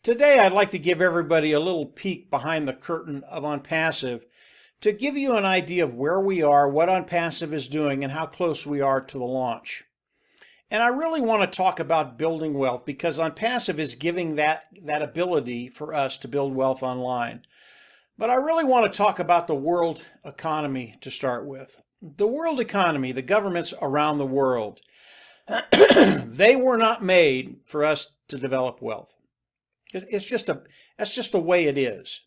Today, I'd like to give everybody a little peek behind the curtain of Onpassive to give you an idea of where we are, what Onpassive is doing, and how close we are to the launch. And I really want to talk about building wealth because Onpassive is giving that ability for us to build wealth online. But I really want to talk about the world economy to start with. The world economy, the governments around the world, they were not made for us to develop wealth. That's just the way it is.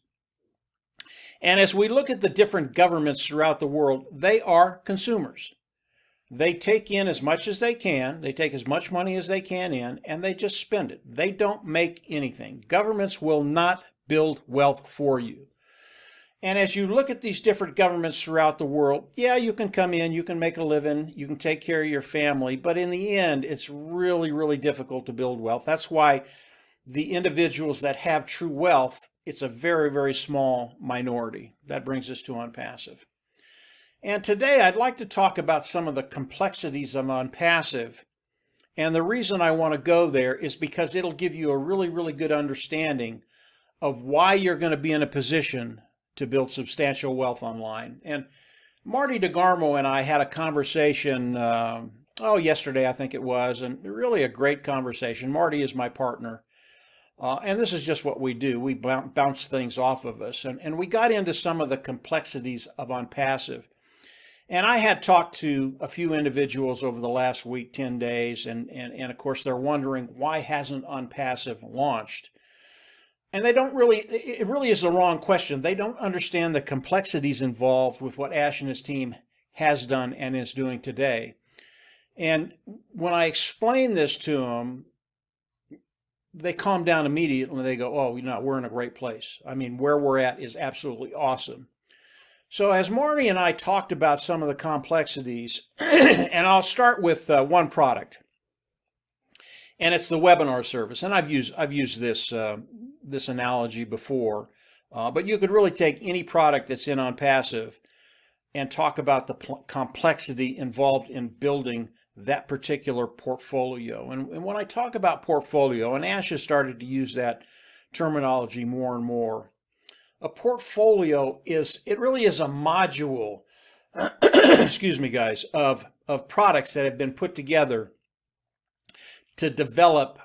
And as we look at the different governments throughout the world, they are consumers. They take in as much as they can, they take as much money as they can in, and they just spend it. They don't make anything. Governments will not build wealth for you. And as you look at these different governments throughout the world, yeah, you can come in, you can make a living, you can take care of your family, but in the end, it's really, really difficult to build wealth. That's why the individuals that have true wealth, it's a very, very small minority. That brings us to Onpassive. And today I'd like to talk about some of the complexities of Onpassive. And the reason I want to go there is because it'll give you a really, really good understanding of why you're going to be in a position to build substantial wealth online. And Marty DeGarmo and I had a conversation, yesterday I think it was, and really a great conversation. Marty is my partner. And this is just what we do. We bounce things off of us. And we got into some of the complexities of Onpassive. And I had talked to a few individuals over the last week, 10 days, and of course they're wondering, why hasn't Onpassive launched? And it really is the wrong question. They don't understand the complexities involved with what Ash and his team has done and is doing today. And when I explain this to them, they calm down immediately. They go, oh, we're in a great place. I mean, where we're at is absolutely awesome. So as Marty and I talked about some of the complexities, and I'll start with one product, and it's the webinar service. And I've used this analogy before, but you could really take any product that's in Onpassive and talk about the complexity involved in building that particular portfolio. And when I talk about portfolio, and Ash has started to use that terminology more and more, a portfolio really is a module, excuse me guys, of products that have been put together to develop,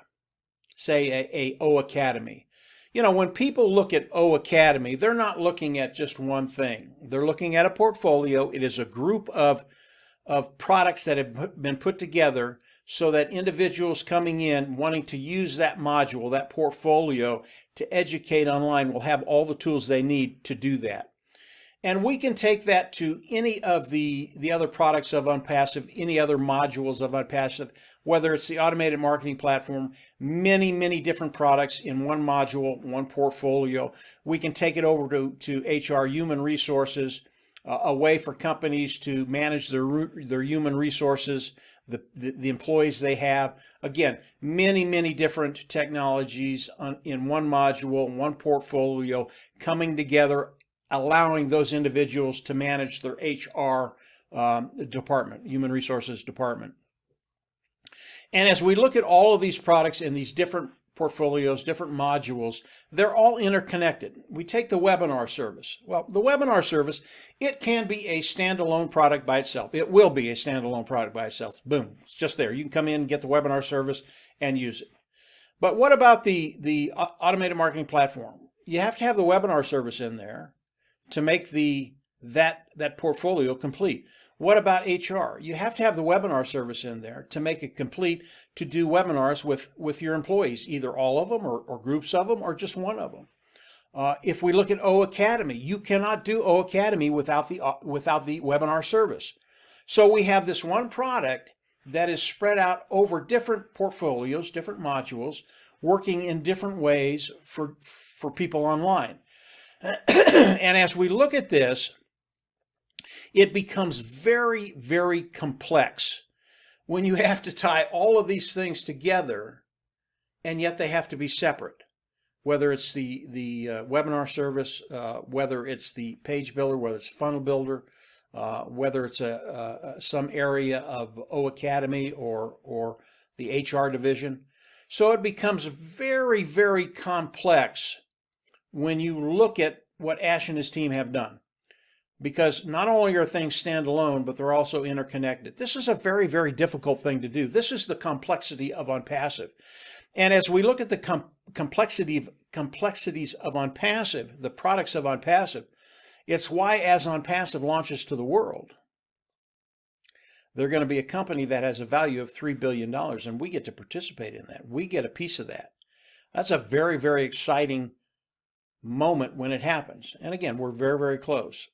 say, a O Academy. When people look at O Academy, they're not looking at just one thing. They're looking at a portfolio. It is a group of products that have been put together so that individuals coming in wanting to use that module, that portfolio, to educate online will have all the tools they need to do that. And we can take that to any of the other products of Onpassive, any other modules of Onpassive, whether it's the automated marketing platform, many, many different products in one module, one portfolio. We can take it over to HR, human resources, a way for companies to manage their human resources, the employees they have. Again, many, many different technologies in one module, one portfolio, coming together, allowing those individuals to manage their HR department, human resources department. And as we look at all of these products in these different portfolios, different modules, they're all interconnected. We take the webinar service. Well, the webinar service, it can be a standalone product by itself. It will be a standalone product by itself. Boom, it's just there. You can come in, get the webinar service, and use it. But what about the automated marketing platform? You have to have the webinar service in there to make that portfolio complete. What about HR? You have to have the webinar service in there to make it complete, to do webinars with your employees, either all of them or groups of them or just one of them. If we look at O Academy, you cannot do O Academy without the webinar service. So we have this one product that is spread out over different portfolios, different modules, working in different ways for people online. And as we look at this, it becomes very, very complex when you have to tie all of these things together, and yet they have to be separate. Whether it's the webinar service, whether it's the page builder, whether it's funnel builder, whether it's some area of O Academy or the HR division. So it becomes very, very complex when you look at what Ash and his team have done. Because not only are things standalone, but they're also interconnected. This is a very, very difficult thing to do. This is the complexity of Onpassive. And as we look at the complexities of Onpassive, the products of Onpassive, it's why as Onpassive launches to the world, they're going to be a company that has a value of $3 billion, and we get to participate in that. We get a piece of that. That's a very, very exciting moment when it happens. And again, we're very, very close.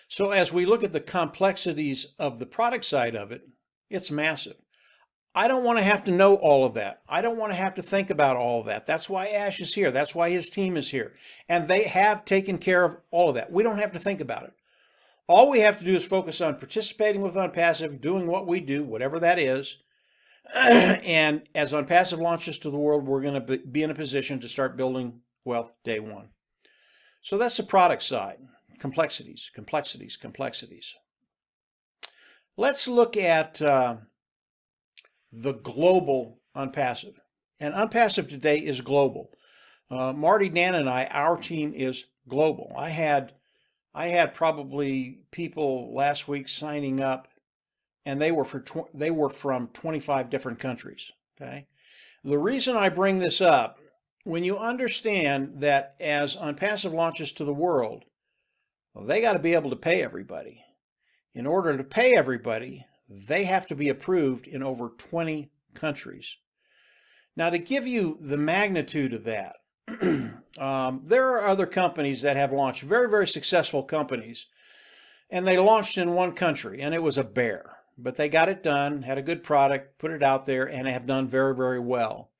So as we look at the complexities of the product side of it, it's massive. I don't want to have to know all of that. I don't want to have to think about all of that. That's why Ash is here. That's why his team is here. And they have taken care of all of that. We don't have to think about it. All we have to do is focus on participating with Onpassive, doing what we do, whatever that is. And as Onpassive launches to the world, we're going to be in a position to start building wealth day one. So that's the product side. Complexities, complexities, complexities. Let's look at the global Onpassive. And Onpassive today is global. Marty, Dan, and I, our team is global. I had probably people last week signing up, and they were from 25 different countries. Okay, the reason I bring this up, when you understand that as Onpassive launches to the world, well, they got to be able to pay everybody. In order to pay everybody, they have to be approved in over 20 countries. Now, to give you the magnitude of that, there are other companies that have launched, very, very successful companies, and they launched in one country, and it was a bear. But they got it done, had a good product, put it out there, and have done very, very well.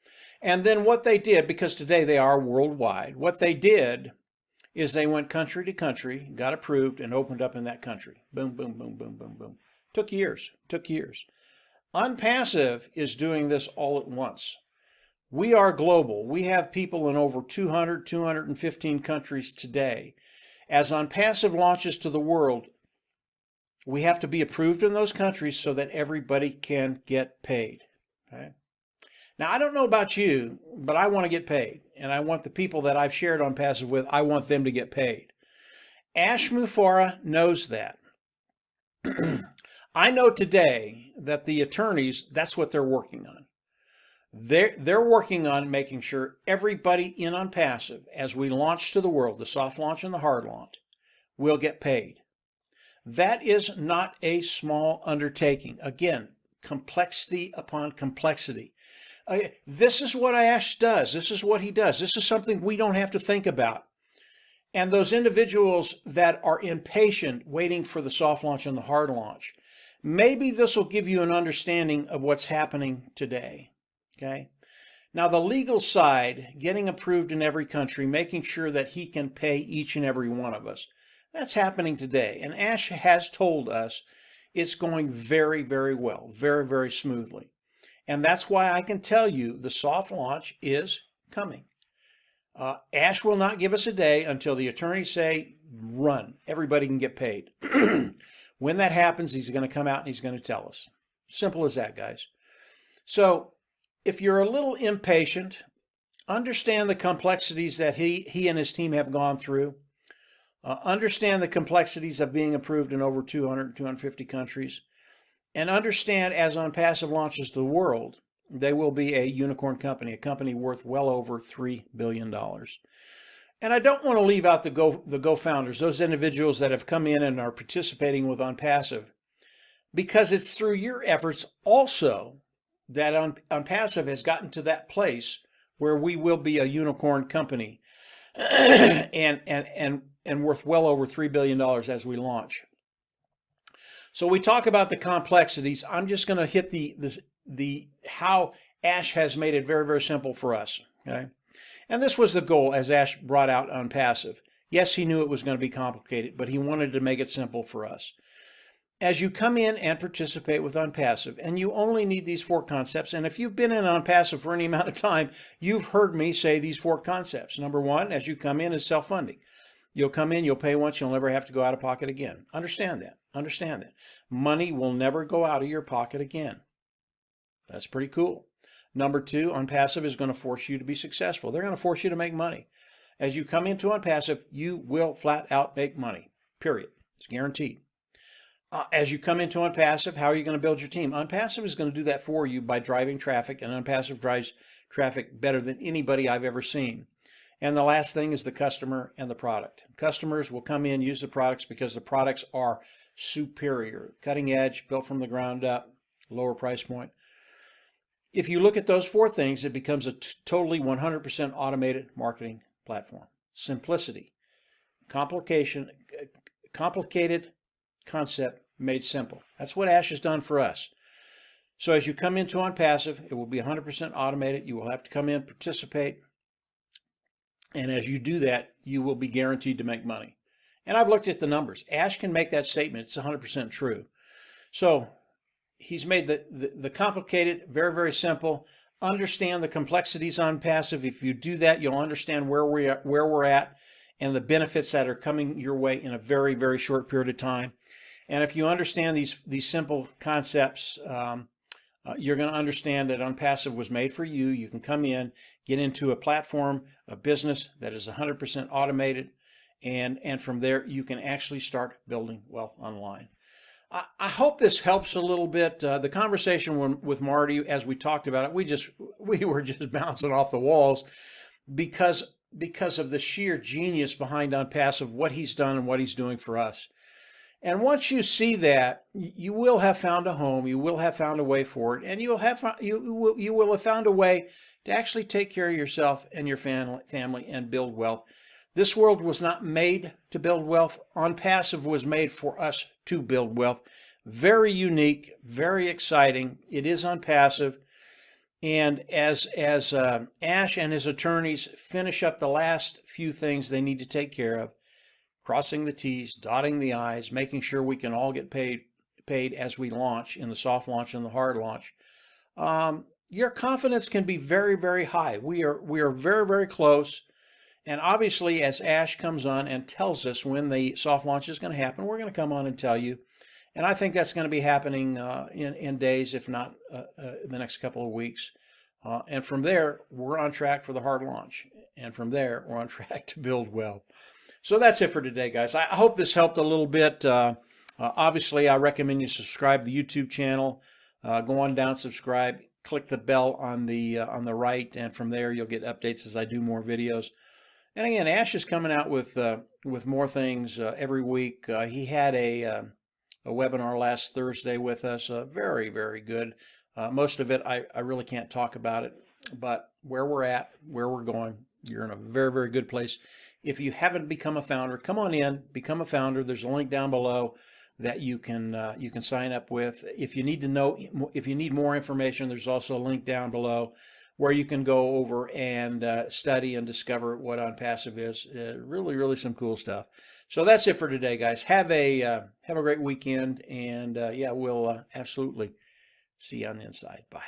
And then what they did, because today they are worldwide, what they did is they went country to country, got approved, and opened up in that country. Boom, boom, boom, boom, boom, boom. Took years. Onpassive is doing this all at once. We are global. We have people in over 200, 215 countries today. As Onpassive launches to the world, we have to be approved in those countries so that everybody can get paid. Okay? Now, I don't know about you, but I want to get paid. And I want the people that I've shared Onpassive with, I want them to get paid. Ash Mufareh knows that. I know today that the attorneys, that's what they're working on. They're working on making sure everybody in Onpassive, as we launch to the world, the soft launch and the hard launch, will get paid. That is not a small undertaking. Again, complexity upon complexity. This is what Ash does. This is what he does. This is something we don't have to think about. And those individuals that are impatient waiting for the soft launch and the hard launch, maybe this will give you an understanding of what's happening today. Okay. Now, the legal side, getting approved in every country, making sure that he can pay each and every one of us, that's happening today. And Ash has told us it's going very, very well, very, very smoothly. And that's why I can tell you the soft launch is coming. Ash will not give us a day until the attorneys say, run, everybody can get paid. When that happens, he's going to come out and he's going to tell us. Simple as that, guys. So if you're a little impatient, understand the complexities that he and his team have gone through. Understand the complexities of being approved in over 200, 250 countries. And understand as Onpassive launches to the world, they will be a unicorn company, a company worth well over $3 billion. And I don't want to leave out the Go-founders, those individuals that have come in and are participating with Onpassive, because it's through your efforts also that Onpassive has gotten to that place where we will be a unicorn company and worth well over $3 billion as we launch. So we talk about the complexities. I'm just going to hit the how Ash has made it very, very simple for us. Okay, and this was the goal as Ash brought out Onpassive. Yes, he knew it was going to be complicated, but he wanted to make it simple for us. As you come in and participate with Onpassive, and you only need these 4 concepts, and if you've been in Onpassive for any amount of time, you've heard me say these 4 concepts. Number 1, as you come in, is self-funding. You'll come in, you'll pay once, you'll never have to go out of pocket again. Understand that. Understand that. Money will never go out of your pocket again. That's pretty cool. Number two, Onpassive is going to force you to be successful. They're going to force you to make money. As you come into Onpassive, you will flat out make money, period. It's guaranteed. As you come into Onpassive, how are you going to build your team? Onpassive is going to do that for you by driving traffic, and Onpassive drives traffic better than anybody I've ever seen. And the last thing is the customer and the product. Customers will come in, use the products because the products are superior, cutting edge, built from the ground up, lower price point. If you look at those four things, it becomes a totally 100% automated marketing platform. Simplicity, complicated concept made simple. That's what Ash has done for us. So as you come into Onpassive, it will be 100% automated. You will have to come in, participate. And as you do that, you will be guaranteed to make money. And I've looked at the numbers. Ash can make that statement. It's 100% true. So he's made the complicated very, very simple. Understand the complexities on Onpassive. If you do that, you'll understand where we're at and the benefits that are coming your way in a very, very short period of time. And if you understand these simple concepts, you're going to understand that Onpassive was made for you. You can come in, get into a platform, a business that is 100% automated, and from there you can actually start building wealth online. I hope this helps a little bit. The conversation with Marty, as we talked about it, we were just bouncing off the walls because of the sheer genius behind Onpassive, what he's done and what he's doing for us. And once you see that, you will have found a home. You will have found a way for it, and you will have found a way to actually take care of yourself and your family and build wealth. This world was not made to build wealth. Onpassive was made for us to build wealth. Very unique, very exciting. It is Onpassive. And as Ash and his attorneys finish up the last few things they need to take care of, crossing the T's, dotting the I's, making sure we can all get paid as we launch in the soft launch and the hard launch, your confidence can be very, very high. We are very, very close. And obviously, as Ash comes on and tells us when the soft launch is going to happen, we're going to come on and tell you. And I think that's going to be happening in days, if not the next couple of weeks. And from there, we're on track for the hard launch. And from there, we're on track to build wealth. So that's it for today, guys. I hope this helped a little bit. Obviously, I recommend you subscribe to the YouTube channel. Go on down, subscribe, click the bell on the right, and from there you'll get updates as I do more videos. And again, Ash is coming out with more things every week. He had a webinar last Thursday with us. Very, very good. Most of it, I really can't talk about it, but where we're at, where we're going, you're in a very, very good place. If you haven't become a founder, come on in, become a founder. There's a link down below that you can sign up with. If you need more information, there's also a link down below where you can go over and study and discover what Onpassive is. Really, really some cool stuff. So that's it for today, guys. Have a great weekend, and yeah, we'll absolutely see you on the inside. Bye.